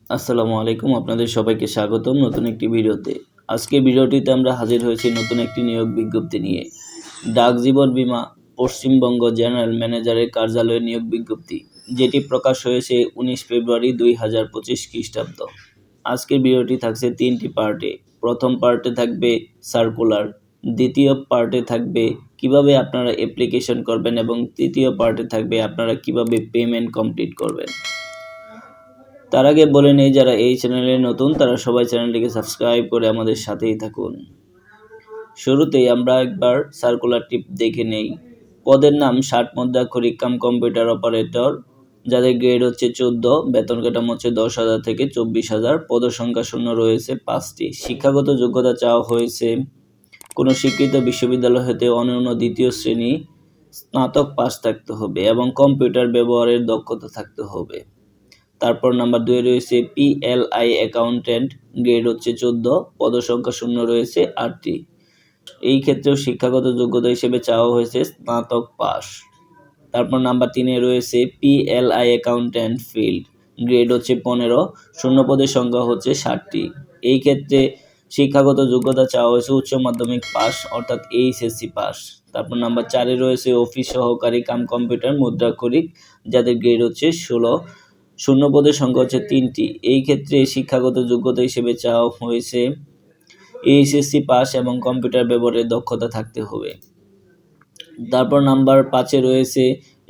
আসসালামু আলাইকুম, আপনাদের সবাইকে স্বাগতম নতুন একটি ভিডিওতে। আজকের ভিডিওটিতে আমরা হাজির হয়েছি নতুন একটি নিয়োগ বিজ্ঞপ্তি নিয়ে। ডাক জীবন বীমা পশ্চিমবঙ্গ জেনারেল ম্যানেজারের কার্যালয়ে নিয়োগ বিজ্ঞপ্তি, যেটি প্রকাশ হয়েছে 19 ফেব্রুয়ারি 2025 খ্রিস্টাব্দ। আজকের ভিডিওটি থাকছে 3টি পার্টে। প্রথম পার্টে থাকবে সার্কুলার, দ্বিতীয় পার্টে থাকবে কিভাবে আপনারা অ্যাপ্লিকেশন করবেন এবং তৃতীয় পার্টে থাকবে আপনারা কিভাবে পেমেন্ট কমপ্লিট করবেন। তার আগে বলে নেই, যারা এই চ্যানেলে নতুন তারা সবাই চ্যানেলটিকে সাবস্ক্রাইব করে আমাদের সাথেই থাকুন। শুরুতেই আমরা একবার সার্কুলারটি দেখে নেই। পদের নাম 60 মুদ্রাক্ষরিক কাম কম্পিউটার অপারেটর, যাদের গ্রেড হচ্ছে 14, বেতন কাঠামো হচ্ছে 10,000 থেকে 24,000, পদসংখ্যা শূন্য রয়েছে 5টি। শিক্ষাগত যোগ্যতা চাওয়া হয়েছে কোনো স্বীকৃত বিশ্ববিদ্যালয় হতে অনন্য দ্বিতীয় শ্রেণী স্নাতক পাস থাকতে হবে এবং কম্পিউটার ব্যবহারের দক্ষতা থাকতে হবে। তারপর নাম্বার 2 রয়েছে PLI অ্যাকাউন্ট্যান্ট, গ্রেড হচ্ছে 14, পদসংখ্যা শূন্য রয়েছে 8টি। এই ক্ষেত্রেও শিক্ষাগত যোগ্যতা হিসেবে চাওয়া হয়েছে স্নাতক পাস। তারপর নাম্বার 3 রয়েছে PLI অ্যাকাউন্ট্যান্ট ফিল্ড, গ্রেড হচ্ছে 15, শূন্য পদের সংখ্যা হচ্ছে 60টি। এই ক্ষেত্রে শিক্ষাগত যোগ্যতা চাওয়া হয়েছে উচ্চ মাধ্যমিক পাস অর্থাৎ HSC পাস। তারপর নাম্বার 4 রয়েছে অফিস সহকারী কাম কম্পিউটার মুদ্রাক্ষরিক, যাদের গ্রেড হচ্ছে 16, শূন্য পদের সংখ্যা হচ্ছে 3টি। এই ক্ষেত্রে শিক্ষাগত যোগ্যতা হিসেবে চাওয়া হয়েছে HSC পাস এবং কম্পিউটার ব্যবহারের দক্ষতা থাকতে হবে। তারপর নাম্বার 5 রয়েছে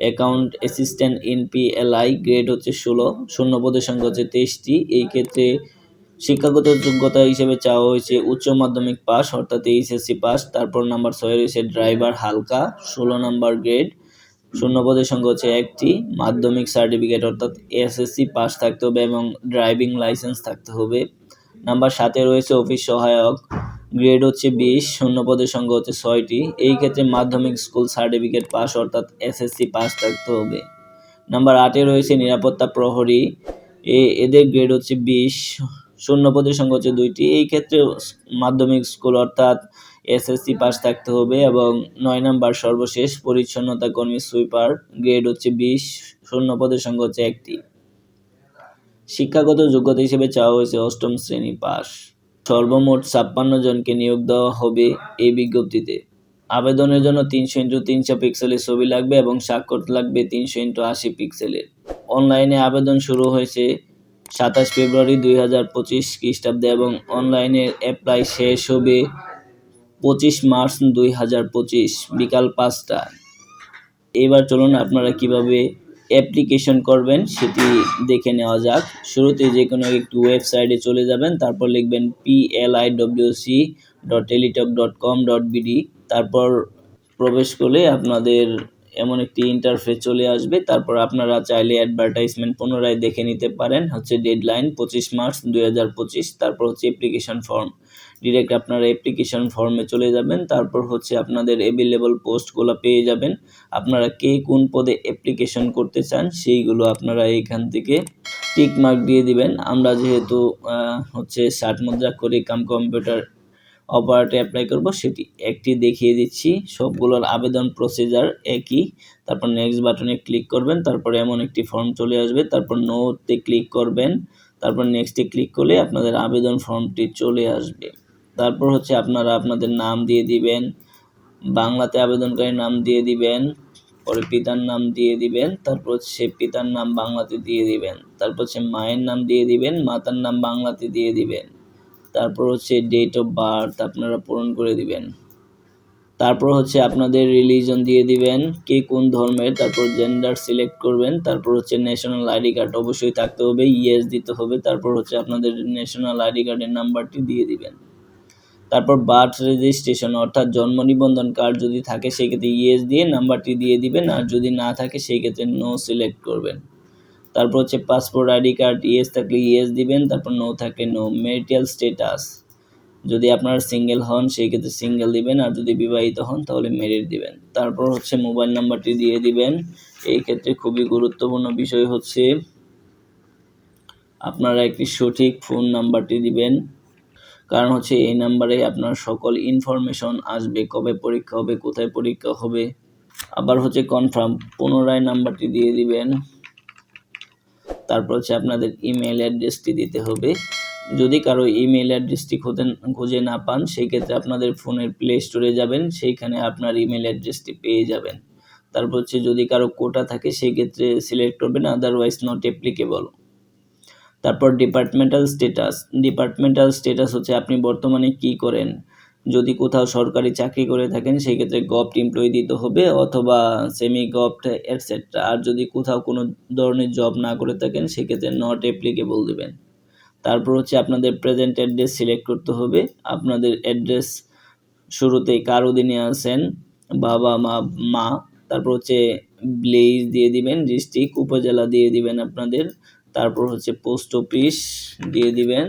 account assistant in PLI, grade হচ্ছে 16, শূন্য পদের সংখ্যা হচ্ছে 23টি। এই ক্ষেত্রে শিক্ষাগত যোগ্যতা হিসেবে চাওয়া হয়েছে উচ্চ মাধ্যমিক পাস অর্থাৎ HSC পাস। তারপর নাম্বার 6 রয়েছে ড্রাইভার হালকা, 16 নাম্বার গ্রেড, শূন্য পদের সংখ্যা হচ্ছে 1টি। মাধ্যমিক সার্টিফিকেট অর্থাৎ SSC পাস থাকতে হবে এবং ড্রাইভিং লাইসেন্স থাকতে হবে। নাম্বার 7 রয়েছে অফিস সহায়ক, গ্রেড হচ্ছে 20, শূন্য পদের সংখ্যা হচ্ছে 6টি। এই ক্ষেত্রে মাধ্যমিক স্কুল সার্টিফিকেট পাস অর্থাৎ SSC পাস থাকতে হবে। নাম্বার 8 রয়েছে নিরাপত্তা প্রহরী, এদের গ্রেড হচ্ছে 20, শূন্য পদের সংখ্যা হচ্ছে 2টি। এই ক্ষেত্রে মাধ্যমিক স্কুল অর্থাৎ SSC পাস থাকতে হবে। এবং 9 নাম্বার সর্বশেষ পরিচ্ছন্নতা কর্মী সুইপার, গ্রেড হচ্ছে 20, শূন্য পদের সংখ্যা হচ্ছে 1টি। শিক্ষাগত যোগ্যতা হিসেবে চাওয়া হয়েছে 8ম শ্রেণী পাস। সর্বমোট 56 জনকে নিয়োগ দেওয়া হবে এই বিজ্ঞপ্তিতে। আবেদনের জন্য 300x300 পিক্সেলের ছবি লাগবে এবং স্বাক্ষর লাগবে 300x80 পিক্সেলের। অনলাইনে আবেদন শুরু হয়েছে 27 ফেব্রুয়ারি 2025 খ্রিস্টাব্দে এবং অনলাইনে অ্যাপ্লাই শেষ হবে 25 মার্চ 2025 বিকাল 5টায়। এবার চলুন আপনারা কিভাবে অ্যাপ্লিকেশন করবেন সেটি দেখে নেওয়া যাক। শুরুতে যে কোনো একটি ওয়েবসাইটে চলে যাবেন, তারপর লিখবেন pliwc.teletalk.com.bd। তারপর প্রবেশ করলে আপনাদের এমন একটি ইন্টারফেস চলে আসবে। তারপর আপনারা চাইলে অ্যাডভার্টাইজমেন্ট পুনরায় দেখে নিতে পারেন। Deadline 25 March 2025। তারপর অ্যাপ্লিকেশন ফর্ম, ডিরেক্ট আপনারা অ্যাপ্লিকেশন ফর্মে চলে যাবেন। তারপর আপনাদের অ্যাভেলেবল পোস্টগুলো পেয়ে যাবেন। আপনারা কে কোন পদে অ্যাপ্লিকেশন করতে চান সেইগুলো আপনারা এইখান থেকে টিক মার্ক দিয়ে দিবেন। আমরা যেহেতু 60 মুদ্রাক্ষরিক কাম কম্পিউটার অপারেটর অ্যাপ্লাই করব, সেটি একটি দেখিয়ে দিচ্ছি। সবগুলোর আবেদন প্রসিজার একই। তারপর নেক্সট বাটনে ক্লিক করবেন, তারপর এমন একটি ফর্ম চলে আসবে। তারপর নোতে ক্লিক করবেন, তারপর নেক্সটে ক্লিক করলে আপনাদের আবেদন ফর্মটি চলে আসবে। তারপর আপনারা আপনাদের নাম দিয়ে দিবেন, বাংলাতে আবেদনকারীর নাম দিয়ে দিবেন, পরে পিতার নাম দিয়ে দিবেন, তারপর পিতার নাম বাংলাতে দিয়ে দিবেন, তারপর মায়ের নাম দিয়ে দিবেন, মাতার নাম বাংলাতে দিয়ে দিবেন, তারপর ডেট অফ বার্থ আপনারা পূরণ করে দিবেন। তারপর আপনাদের রিলিজন দিয়ে দিবেন, কে কোন ধর্মের, তারপর জেন্ডার সিলেক্ট করবেন, তারপর ন্যাশনাল আইডি কার্ড অবশ্যই থাকতে হবে, ইয়েস দিতে হবে। তারপর আপনাদের ন্যাশনাল আইডি কার্ডের নাম্বারটি দিয়ে দিবেন। তারপর বার্থ রেজিস্ট্রেশন অর্থাৎ জন্ম নিবন্ধন কার্ড যদি থাকে সেই ক্ষেত্রে ইয়েস দিয়ে নাম্বারটি দিয়ে দিবেন, আর যদি না থাকে সেই ক্ষেত্রে নো সিলেক্ট করবেন। তারপর পাসপোর্ট আইডি কার্ড, ইয়েস থাকলে ইয়েস দিবেন, তারপর নো থাকলে নো। ম্যারিটাল স্ট্যাটাস, যদি আপনারা সিঙ্গেল হন সেই ক্ষেত্রে সিঙ্গেল দিবেন, আর যদি বিবাহিত হন তাহলে ম্যারিড দিবেন। তারপর মোবাইল নাম্বারটি দিয়ে দিবেন। এই ক্ষেত্রে খুবই গুরুত্বপূর্ণ বিষয় আপনারা একটি সঠিক ফোন নাম্বারটি দিবেন, কারণ এই নাম্বারে আপনার সকল ইনফরমেশন আসবে, কবে পরীক্ষা হবে, কোথায় পরীক্ষা হবে। আবার কনফার্ম, পুনরায় নাম্বারটি দিয়ে দিবেন। তারপর হচ্ছে আপনাদের ইমেল অ্যাড্রেসটি দিতে হবে। যদি কারো ইমেল অ্যাড্রেসটি খুঁজে না পান, সেই ক্ষেত্রে আপনাদের ফোনের প্লে স্টোরে যাবেন, সেইখানে আপনার ইমেল অ্যাড্রেসটি পেয়ে যাবেন। তারপর হচ্ছে যদি কারো কোটা থাকে সেই ক্ষেত্রে সিলেক্ট করবেন, আদারওয়াইজ নট অ্যাপ্লিকেবল। তারপর ডিপার্টমেন্টাল স্ট্যাটাস হচ্ছে আপনি বর্তমানে কি করেন। যদি কোথাও সরকারি চাকরি করে থাকেন সেই ক্ষেত্রে গভর্নমেন্ট এমপ্লয়ি দিতে হবে, অথবা সেমি গভর্নমেন্ট এটসেট্রা। আর যদি কোথাও কোনো ধরনের জব না করে থাকেন সেই ক্ষেত্রে নট অ্যাপ্লিকেবল দেবেন। তারপর হচ্ছে আপনাদের প্রেজেন্ট অ্যাড্রেস সিলেক্ট করতে হবে। আপনাদের অ্যাড্রেস শুরুতেই কার অধীনে আছেন, বাবা মা। তারপর হচ্ছে ভিলেজ দিয়ে দিবেন, ডিস্ট্রিক্ট উপজেলা দিয়ে দিবেন আপনাদের। তারপর হচ্ছে পোস্ট অফিস দিয়ে দিবেন।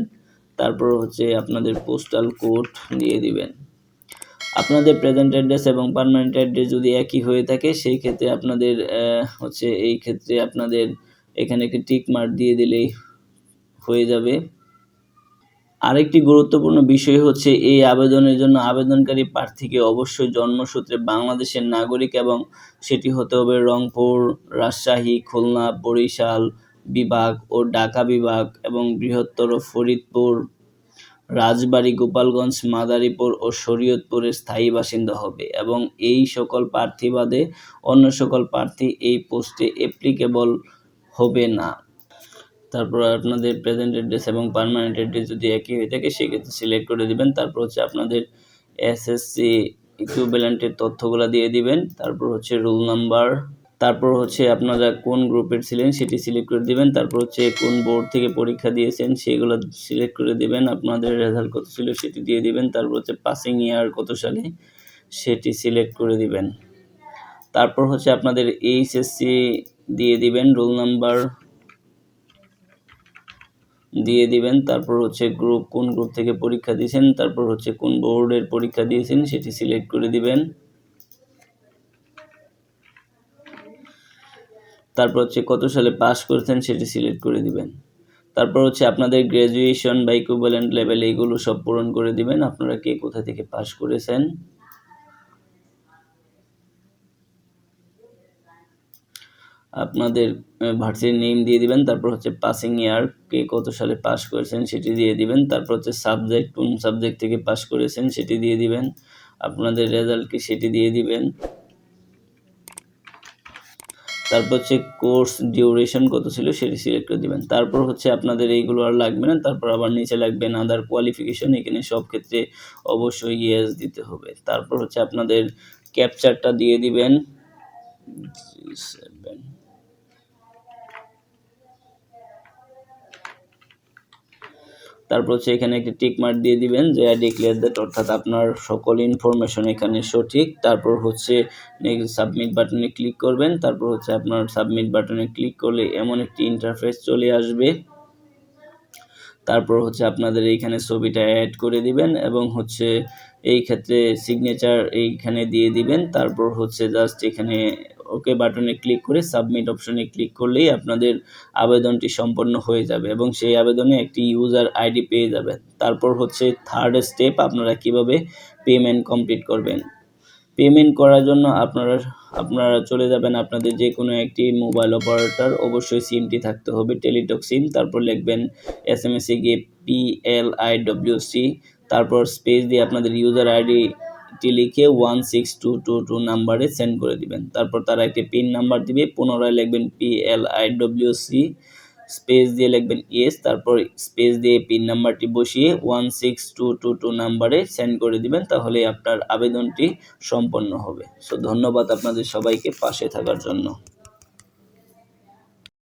তারপর হচ্ছে আপনাদের পোস্টাল কোড দিয়ে দিবেন। আপনাদের প্রেজেন্ট অ্যাড্রেস এবং পার্মানেন্ট অ্যাড্রেস যদি একই হয়ে থাকে সেই ক্ষেত্রে আপনাদের এই ক্ষেত্রে আপনাদের এখানে একটি টিক মার্ক দিয়ে দিলেই হয়ে যাবে। আরেকটি গুরুত্বপূর্ণ বিষয় হচ্ছে এই আবেদনের জন্য আবেদনকারী প্রার্থীকে অবশ্যই জন্মসূত্রে বাংলাদেশের নাগরিক এবং সেটি হতে হবে রংপুর, রাজশাহী, খুলনা, বরিশাল বিভাগ ও ঢাকা বিভাগ এবং বৃহত্তর ফরিদপুর, রাজবাড়ী, গোপালগঞ্জ, মাদারীপুর ও শরীয়তপুরের স্থায়ী বাসিন্দা হবে এবং এই সকল প্রার্থী বাদে অন্য সকল প্রার্থী এই পোস্টে অ্যাপ্লিকেবল হবে না। তারপর আপনাদের প্রেজেন্ট অ্যাড্রেস এবং পার্মানেন্ট অ্যাড্রেস যদি একই হয়ে থাকে সেক্ষেত্রে সিলেক্ট করে দিবেন। তারপর হচ্ছে আপনাদের এসএসসি ইকুইভ্যালেন্টের তথ্যগুলো দিয়ে দিবেন। তারপর হচ্ছে রোল নাম্বার, তারপর হচ্ছে আপনারা কোন গ্রুপের ছিলেন সেটি সিলেক্ট করে দিবেন। তারপর হচ্ছে কোন বোর্ড থেকে পরীক্ষা দিয়েছেন সেগুলো সিলেক্ট করে দিবেন। আপনাদের রেজাল্ট কত ছিল সেটি দিয়ে দিবেন। তারপর হচ্ছে পাসিং ইয়ার কত সালে সেটি সিলেক্ট করে দিবেন। তারপর হচ্ছে আপনাদের এইচএসসি দিয়ে দিবেন, রোল নাম্বার দিয়ে দিবেন। তারপর হচ্ছে কোন গ্রুপ থেকে পরীক্ষা দিয়েছেন, তারপর হচ্ছে কোন বোর্ডের পরীক্ষা দিয়েছেন সেটি সিলেক্ট করে দিবেন। তারপর হচ্ছে কত সালে পাস করেছেন সেটি সিলেক্ট করে দিবেন। তারপর হচ্ছে আপনাদের গ্র্যাজুয়েশন বা ইকুইভ্যালেন্ট লেভেল এইগুলো সব পূরণ করে দিবেন, আপনারা কে কোথা থেকে পাস করেছেন। আপনাদের ভার্সিটির নেম দিয়ে দিবেন। তারপর হচ্ছে পাসিং ইয়ার, কে কত সালে পাস করেছেন সেটি দিয়ে দিবেন। তারপর হচ্ছে সাবজেক্ট, কোন সাবজেক্ট থেকে পাস করেছেন সেটি দিয়ে দিবেন। আপনাদের রেজাল্ট কি সেটি দিয়ে দিবেন। তারপর হচ্ছে কোর্স ডিউরেশন কত ছিল সেটি সিলেক্ট করে দিবেন। তারপর হচ্ছে আপনাদের এইগুলো আর লাগবে না। তারপর আবার নিচে লাগবে আদার কোয়ালিফিকেশন, এখানে সব ক্ষেত্রে অবশ্যই ইয়েস দিতে হবে। তারপর হচ্ছে আপনাদের ক্যাপচারটা দিয়ে দিবেন। তারপর হচ্ছে এখানে একটি টিক মার্ক দিয়ে দিবেন যে আই ডিক্লেয়ার দ্যাট, অর্থাৎ আপনার সকল ইনফরমেশন এখানে সঠিক। তারপর হচ্ছে সাবমিট বাটনে ক্লিক করবেন। তারপর হচ্ছে আপনার সাবমিট বাটনে ক্লিক করলে এমন একটি ইন্টারফেস চলে আসবে। তারপর হচ্ছে আপনাদের এইখানে ছবিটা অ্যাড করে দিবেন এবং হচ্ছে এই ক্ষেত্রে সিগনেচার এইখানে দিয়ে দিবেন। তারপর হচ্ছে জাস্ট এখানে ওকে বাটনে ক্লিক করে সাবমিট অপশনে ক্লিক করলেই আপনাদের আবেদনটি সম্পন্ন হয়ে যাবে এবং সেই আবেদনে একটি ইউজার আইডি পেয়ে যাবেন। তারপর হচ্ছে থার্ড স্টেপ, আপনারা কিভাবে পেমেন্ট কমপ্লিট করবেন। পেমেন্ট করার জন্য আপনারা চলে যাবেন আপনাদের যে কোনো একটি মোবাইল অপারেটর, অবশ্যই সিমটি থাকতে হবে টেলিটক সিম। তারপর লিখবেন এসএমএসে গিয়ে PLIWC, তারপর স্পেস দিয়ে আপনাদের ইউজার আইডিটি লিখে 16222 নাম্বারে সেন্ড করে দিবেন। তারপর তারা একটি পিন নাম্বার দিবে, পুনরায় লিখবেন PLIWC স্পেস দিয়ে লিখবেন ইয়েস, তারপর স্পেস দিয়ে পিন নাম্বারটি বসিয়ে 16222 নাম্বারে সেন্ড করে দিবেন, তাহলে আপনার আবেদনটি সম্পন্ন হবে। সো ধন্যবাদ আপনাদের সবাইকে পাশে থাকার জন্য।